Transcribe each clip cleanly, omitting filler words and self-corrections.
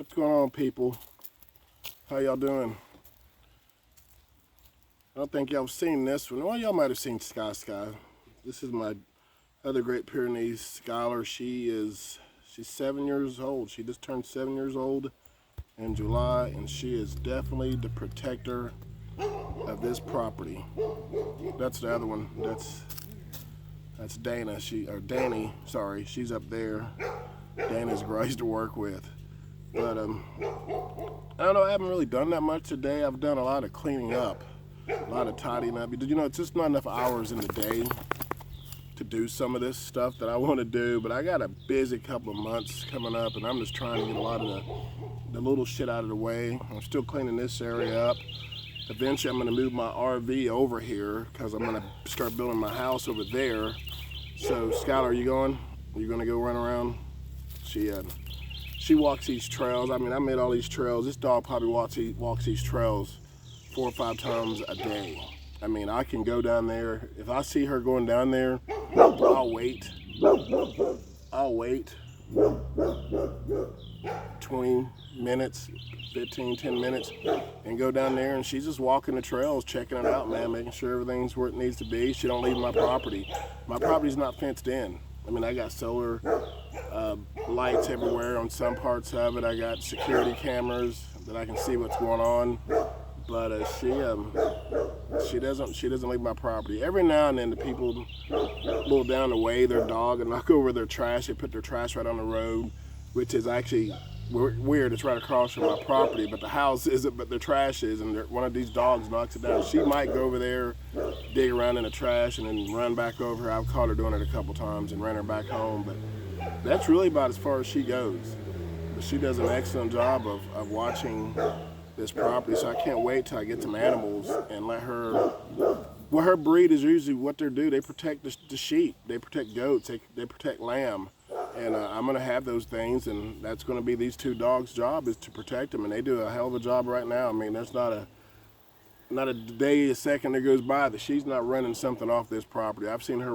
What's going on, people? How y'all doing? I don't think y'all have seen this one. Well, y'all might have seen Sky. This is my other Great Pyrenees Scholar. She's 7 years old. She just turned 7 years old in July, and she is definitely the protector of this property. That's the other one. That's Dana. Danny. Sorry, she's up there. Dana's great to work with. But I don't know. I haven't really done that much today. I've done a lot of cleaning up, a lot of tidying up. You know, it's just not enough hours in the day to do some of this stuff that I want to do. But I got a busy couple of months coming up, and I'm just trying to get a lot of the little shit out of the way. I'm still cleaning this area up. Eventually, I'm going to move my RV over here because I'm going to start building my house over there. So, Skylar, are you going? Are you going to go run around? She walks these trails. I mean, I made all these trails. This dog probably walks these trails 4 or 5 times a day. I mean, I can go down there. If I see her going down there, I'll wait. 20 minutes, 15, 10 minutes, and go down there, and she's just walking the trails, checking it out, man, making sure everything's where it needs to be. She don't leave my property. My property's not fenced in. I mean, I got solar lights everywhere on some parts of it. I got security cameras that I can see what's going on. But she doesn't leave my property. Every now and then the people pull down the way their dog and knock over their trash. They put their trash right on the road, which is actually weird. It's right across from my property, but the house isn't, but the trash is, and one of these dogs knocks it down. She might go over there, dig around in the trash, and then run back over. I've caught her doing it a couple times and ran her back home, but that's really about as far as she goes. But she does an excellent job of watching this property, so I can't wait till I get some animals and let her. Well, her breed is usually what they do. They protect the sheep. They protect goats. They protect lamb. And I'm going to have those things, and that's going to be these 2 dogs' job, is to protect them, and they do a hell of a job right now. I mean, there's not a day, a second that goes by that she's not running something off this property. I've seen her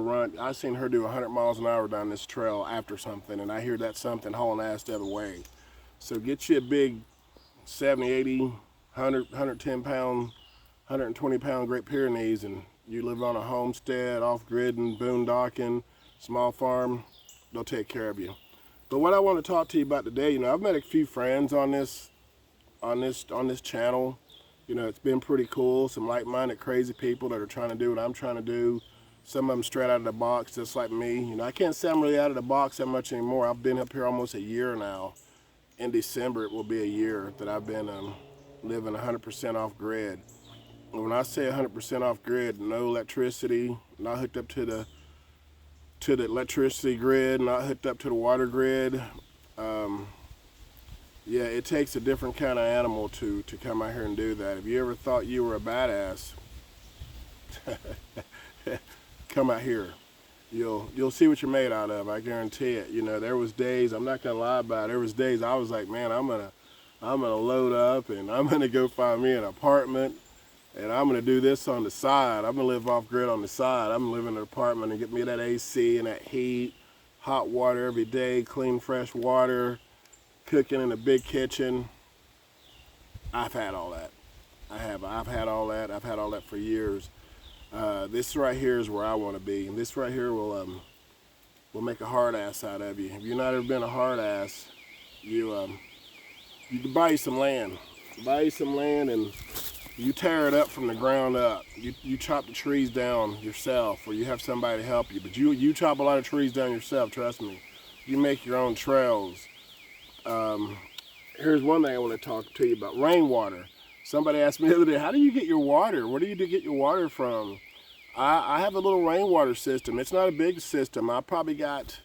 do 100 miles an hour down this trail after something, and I hear that something hauling ass the other way. So get you a big 70, 80, 100, 110 pound, 120 pound Great Pyrenees, and you live on a homestead, off-grid and boondocking, small farm, they'll take care of you. But what I want to talk to you about today, you know, I've met a few friends on this channel. You know, it's been pretty cool. Some like-minded crazy people that are trying to do what I'm trying to do. Some of them straight out of the box, just like me. You know, I can't say I'm really out of the box that much anymore. I've been up here almost a year now. In December, it will be a year that I've been living 100% off grid. And when I say 100% off grid, no electricity, not hooked up to the electricity grid, not hooked up to the water grid. Yeah, it takes a different kind of animal to come out here and do that. If you ever thought you were a badass, come out here. You'll see what you're made out of. I guarantee it. You know, there was days, I'm not gonna lie about it, there was days I was like, man, I'm gonna load up and I'm gonna go find me an apartment. And I'm going to do this on the side. I'm going to live off grid on the side. I'm going to live in an apartment and get me that AC and that heat, hot water every day, clean, fresh water, cooking in a big kitchen. I've had all that. I've had all that. I've had all that for years. This right here is where I want to be. And this right here will make a hard ass out of you. If you've not ever been a hard ass, you can buy you some land. Buy you some land and you tear it up from the ground up. You chop the trees down yourself, or you have somebody to help you. But you chop a lot of trees down yourself, trust me. You make your own trails. Here's one thing I want to talk to you about. Rainwater. Somebody asked me the other day, how do you get your water? Where do you get your water from? I have a little rainwater system. It's not a big system. I probably got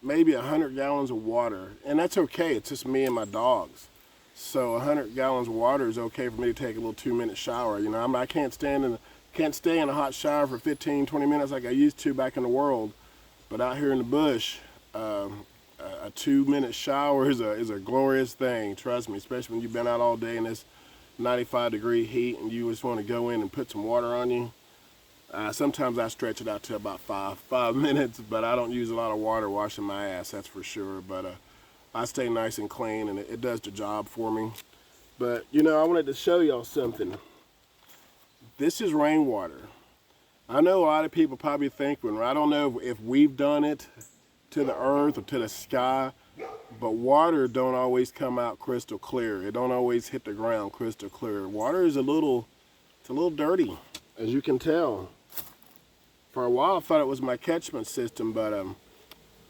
maybe 100 gallons of water. And that's okay. It's just me and my dogs. So 100 gallons of water is okay for me to take a little 2-minute shower. You know, I can't stay in a hot shower for 15, 20 minutes like I used to back in the world. But out here in the bush, a 2-minute shower is a glorious thing. Trust me, especially when you've been out all day in this 95-degree heat and you just want to go in and put some water on you. Sometimes I stretch it out to about five minutes, but I don't use a lot of water washing my ass, that's for sure. But I stay nice and clean, and it does the job for me. But you know, I wanted to show y'all something. This is rainwater. I know a lot of people probably think, when I don't know if we've done it to the earth or to the sky, but water don't always come out crystal clear. It don't always hit the ground crystal clear. Water is it's a little dirty, as you can tell. For a while I thought it was my catchment system, but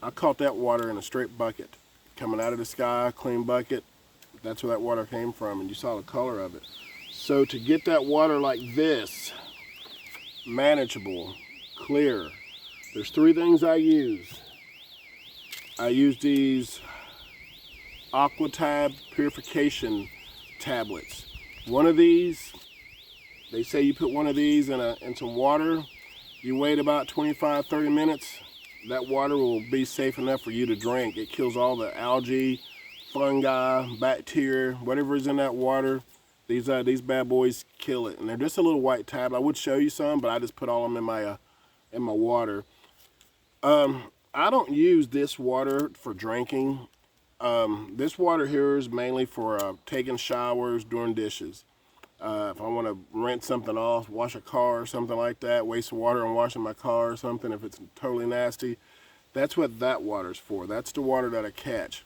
I caught that water in a straight bucket. Coming out of the sky, clean bucket. That's where that water came from, and you saw the color of it. So to get that water like this, manageable, clear, there's 3 things I use. I use these AquaTab purification tablets. One of these, they say you put one of these in some water, you wait about 25-30 minutes, that water will be safe enough for you to drink. It kills all the algae, fungi, bacteria, whatever is in that water. These bad boys kill it, and they're just a little white tablet. I would show you some, but I just put all of them in my water. I don't use this water for drinking. This water here is mainly for taking showers, doing dishes. If I want to rinse something off, wash a car or something like that, waste water on washing my car or something, if it's totally nasty, that's what that water's for. That's the water that I catch.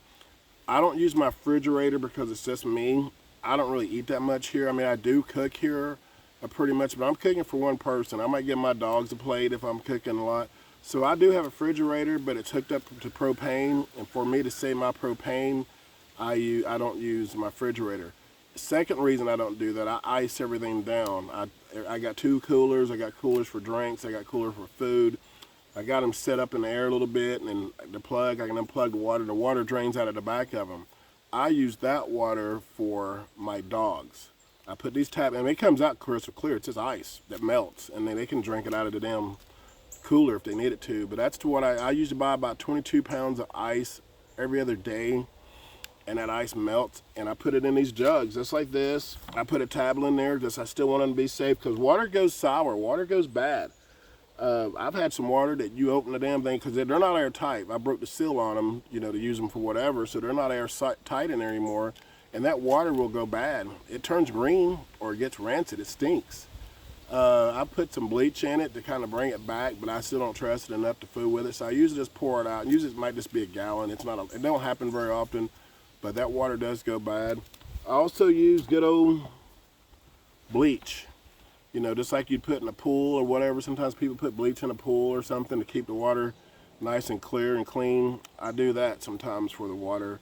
I don't use my refrigerator because it's just me. I don't really eat that much here. I mean, I do cook here pretty much, but I'm cooking for one person. I might give my dogs a plate if I'm cooking a lot. So I do have a refrigerator, but it's hooked up to propane, and for me to save my propane, I don't use my refrigerator. Second reason I don't do that, I ice everything down. I got 2 coolers. I got coolers for drinks. I got coolers for food. I got them set up in the air a little bit, and then the plug, I can unplug the water. The water drains out of the back of them. I use that water for my dogs. I put these taps, and it comes out crystal clear. It's just ice that melts, and then they can drink it out of the damn cooler if they need it to. But that's to what I usually buy about 22 pounds of ice every other day, and that ice melts, and I put it in these jugs just like this. I put a tablet in there because I still want them to be safe, because water goes sour, water goes bad. I've had some water that you open the damn thing, because they're not airtight. I broke the seal on them, you know, to use them for whatever, so they're not airtight in there anymore, and that water will go bad. It turns green or it gets rancid. It stinks. I put some bleach in it to kind of bring it back, but I still don't trust it enough to fool with it, so I usually just pour it out. And usually it might just be a gallon. It don't happen very often, but that water does go bad. I also use good old bleach. You know, just like you'd put in a pool or whatever. Sometimes people put bleach in a pool or something to keep the water nice and clear and clean. I do that sometimes for the water,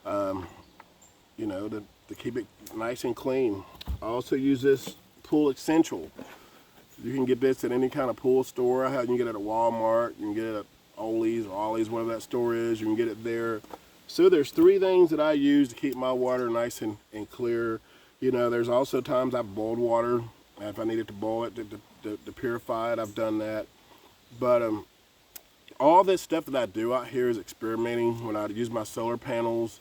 you know, to keep it nice and clean. I also use this pool Exential. You can get this at any kind of pool store. You can get it at Walmart. You can get it at Ollie's or Ollie's, whatever that store is. You can get it there. So there's 3 things that I use to keep my water nice and clear. You know, there's also times I've boiled water. If I needed to boil it to purify it, I've done that. But all this stuff that I do out here is experimenting. When I use my solar panels,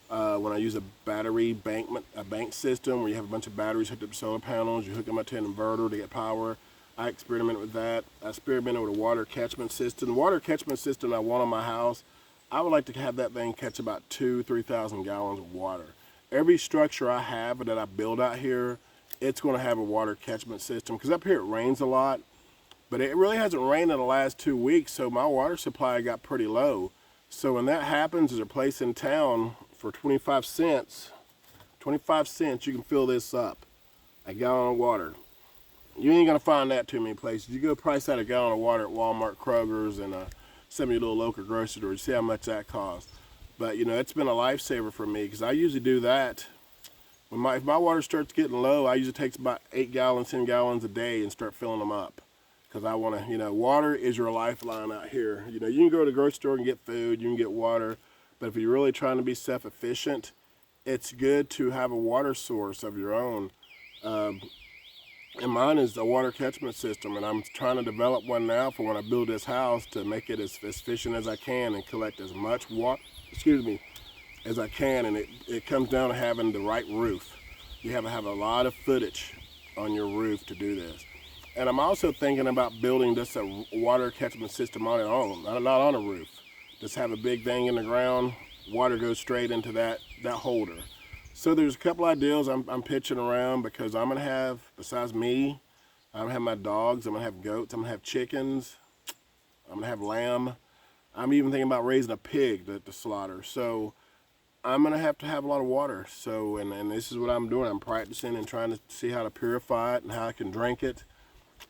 when I use a battery bank system where you have a bunch of batteries hooked up to solar panels, you hook them up to an inverter to get power. I experimented with that. I experimented with a water catchment system. The water catchment system I want on my house, I would like to have that thing catch about 2,000-3,000 gallons of water. Every structure I have that I build out here, it's going to have a water catchment system, because up here it rains a lot, but it really hasn't rained in the last 2 weeks, so my water supply got pretty low. So when that happens, there's a place in town for 25 cents you can fill this up, a gallon of water. You ain't going to find that too many places. You go price out a gallon of water at Walmart, Kroger's, and some of your little local grocery stores, see how much that costs. But you know, it's been a lifesaver for me, because I usually do that. If my water starts getting low, I usually take about 8 gallons, 10 gallons a day and start filling them up. Because I want to, you know, water is your lifeline out here. You know, you can go to the grocery store and get food, you can get water, but if you're really trying to be self-efficient, it's good to have a water source of your own. And mine is a water catchment system, and I'm trying to develop one now for when I build this house to make it as efficient as I can and collect as much water, as I can, and it comes down to having the right roof. You have to have a lot of footage on your roof to do this. And I'm also thinking about building just a water catchment system on its own, not on a roof. Just have a big thing in the ground, water goes straight into that holder. So there's a couple ideas I'm pitching around, because I'm gonna have, besides me, I'm gonna have my dogs, I'm gonna have goats, I'm gonna have chickens, I'm gonna have lamb. I'm even thinking about raising a pig to slaughter. So I'm gonna have to have a lot of water. So, and this is what I'm doing. I'm practicing and trying to see how to purify it and how I can drink it.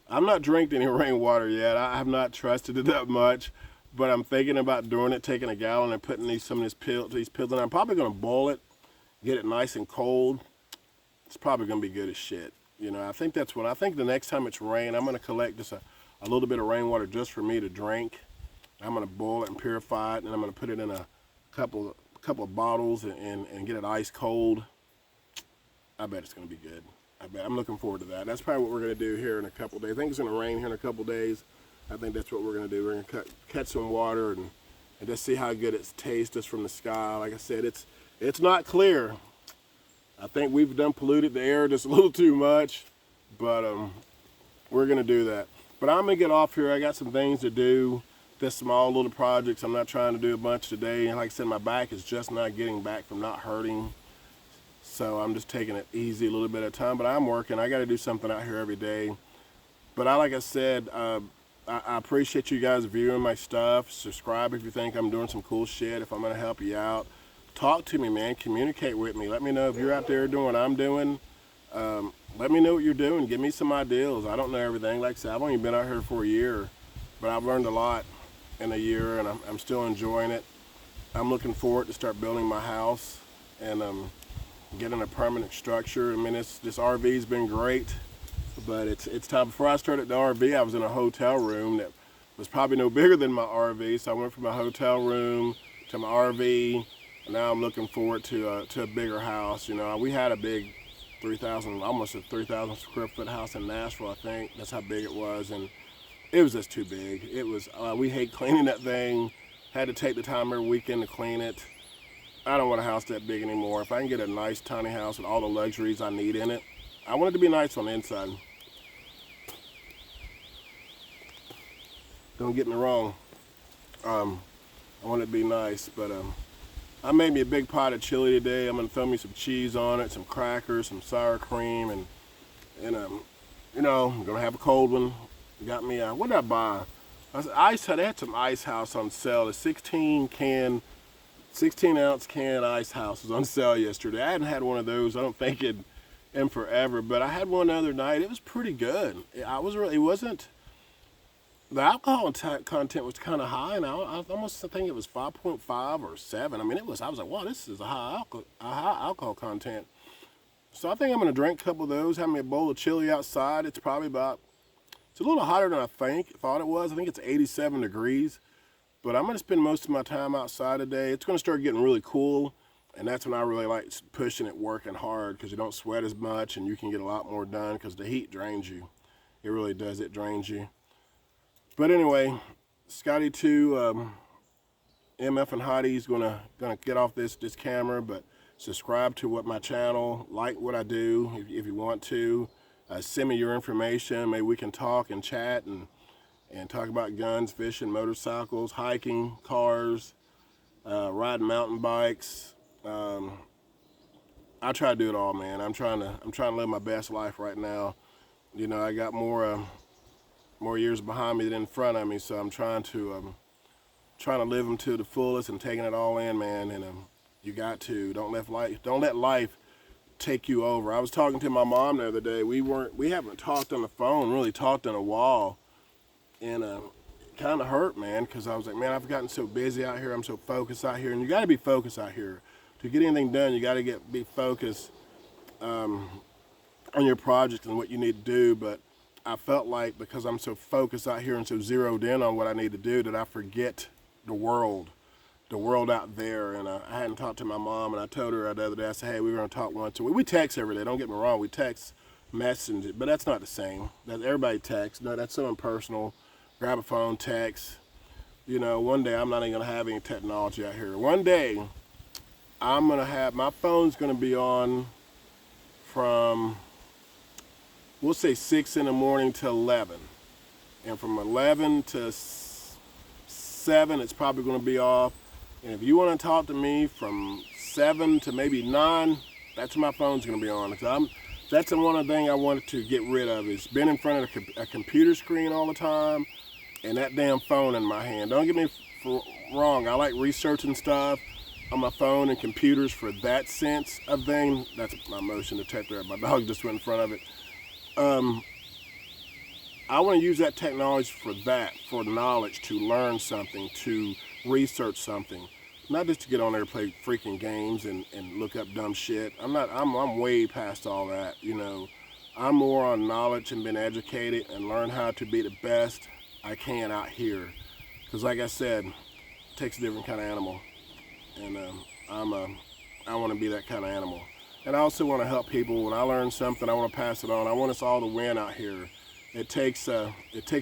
I'm not drinking any rainwater yet. I have not trusted it that much, but I'm thinking about doing it, taking a gallon and putting some of these pills in. I'm probably gonna boil it, get it nice and cold. It's probably gonna be good as shit. You know, I think the next time it's rain, I'm gonna collect just a little bit of rainwater just for me to drink. I'm gonna boil it and purify it, and I'm gonna put it in a couple of bottles and get it ice cold. I bet it's gonna be good. I'm looking forward to that. That's probably what we're gonna do here in a couple of days. I think it's gonna rain here in a couple of days. I think that's what we're gonna do. We're gonna catch some water and just see how good it tastes just from the sky. Like I said, it's not clear. I think we've done polluted the air just a little too much, but we're gonna do that. But I'm gonna get off here. I got some things to do. This small little projects. I'm not trying to do a bunch today. And like I said, my back is just not getting back from not hurting. So I'm just taking it easy a little bit at a time. But I'm working. I got to do something out here every day. But like I said, I appreciate you guys viewing my stuff. Subscribe if you think I'm doing some cool shit. If I'm gonna help you out, talk to me, man. Communicate with me. Let me know if you're out there doing what I'm doing. Let me know what you're doing. Give me some ideas. I don't know everything. Like I said, I've only been out here for a year, but I've learned a lot in a year, and I'm still enjoying it. I'm looking forward to start building my house and getting a permanent structure. I mean, this RV's been great, but it's time. Before I started the RV, I was in a hotel room that was probably no bigger than my RV. So I went from my hotel room to my RV, and now I'm looking forward to a bigger house. You know, we had a big 3,000, almost a 3,000 square foot house in Nashville. I think that's how big it was, and it was just too big. It was, we hate cleaning that thing. Had to take the time every weekend to clean it. I don't want a house that big anymore. If I can get a nice tiny house with all the luxuries I need in it, I want it to be nice on the inside. Don't get me wrong. I want it to be nice, but I made me a big pot of chili today. I'm gonna throw me some cheese on it, some crackers, some sour cream, and you know, I'm gonna have a cold one. Got me, what did I buy? They had some Ice House on sale. A 16 ounce can Ice House was on sale yesterday. I hadn't had one of those, I don't think, in forever, but I had one the other night. It was pretty good. It wasn't, the alcohol content was kind of high, and I almost think it was 5.5 or 7. I mean, I was like, wow, this is a high alcohol content. So I think I'm gonna drink a couple of those, have me a bowl of chili outside. It's probably it's a little hotter than I thought it was. I think it's 87 degrees, but I'm gonna spend most of my time outside today. It's gonna start getting really cool, and that's when I really like pushing it, working hard, because you don't sweat as much and you can get a lot more done, because the heat drains you. It really does, it drains you. But anyway, Scotty 2, MF and Hottie's gonna get off this camera, but subscribe to my channel, like what I do if you want to. Send me your information. Maybe we can talk and chat and talk about guns, fishing, motorcycles, hiking, cars, riding mountain bikes. I try to do it all, man. I'm trying to live my best life right now. You know, I got more years behind me than in front of me, so I'm trying to live them to the fullest and taking it all in, man. And you got to don't let life take you over. I was talking to my mom the other day. We haven't talked on the phone, really talked in a while, and kind of hurt, man, because I was like, man, I've gotten so busy out here. I'm so focused out here, and you got to be focused out here to get anything done. You got to be focused on your project and what you need to do. But I felt like because I'm so focused out here and so zeroed in on what I need to do, that I forget the world out there. And I hadn't talked to my mom, and I told her the other day, I said, hey, we were gonna talk once a week. We text every day, don't get me wrong, we text message, but that's not the same. Everybody texts. No, that's so impersonal. Grab a phone, text. You know, one day I'm not even gonna have any technology out here. One day I'm gonna have, my phone's gonna be on from, we'll say 6 in the morning to 11. And from 11 to 7, it's probably gonna be off. And if you want to talk to me from 7 to maybe 9, that's when my phone's going to be on. That's the one thing I wanted to get rid of, is being in front of a computer screen all the time and that damn phone in my hand. Don't get me wrong, I like researching stuff on my phone and computers for that sense of thing. That's my motion detector. My dog just went in front of it. I want to use that technology for that, for knowledge, to learn something, to research something. Not just to get on there and play freaking games and look up dumb shit. I'm way past all that, you know. I'm more on knowledge and being educated and learn how to be the best I can out here. Because like I said, it takes a different kind of animal. And I want to be that kind of animal. And I also want to help people. When I learn something, I want to pass it on. I want us all to win out here. It takes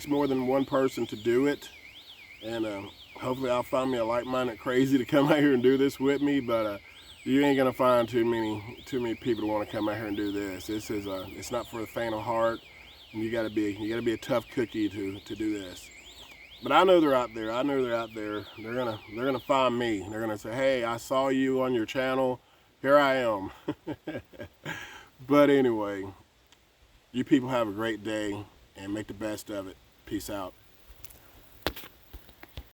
more than one person to do it. And hopefully I'll find me a like-minded crazy to come out here and do this with me, but you ain't gonna find too many people to want to come out here and do this. This is it's not for the faint of heart, and you gotta be a tough cookie to do this. But I know they're out there. I know they're out there. They're gonna find me. They're gonna say, "Hey, I saw you on your channel. Here I am." But anyway, you people have a great day and make the best of it. Peace out.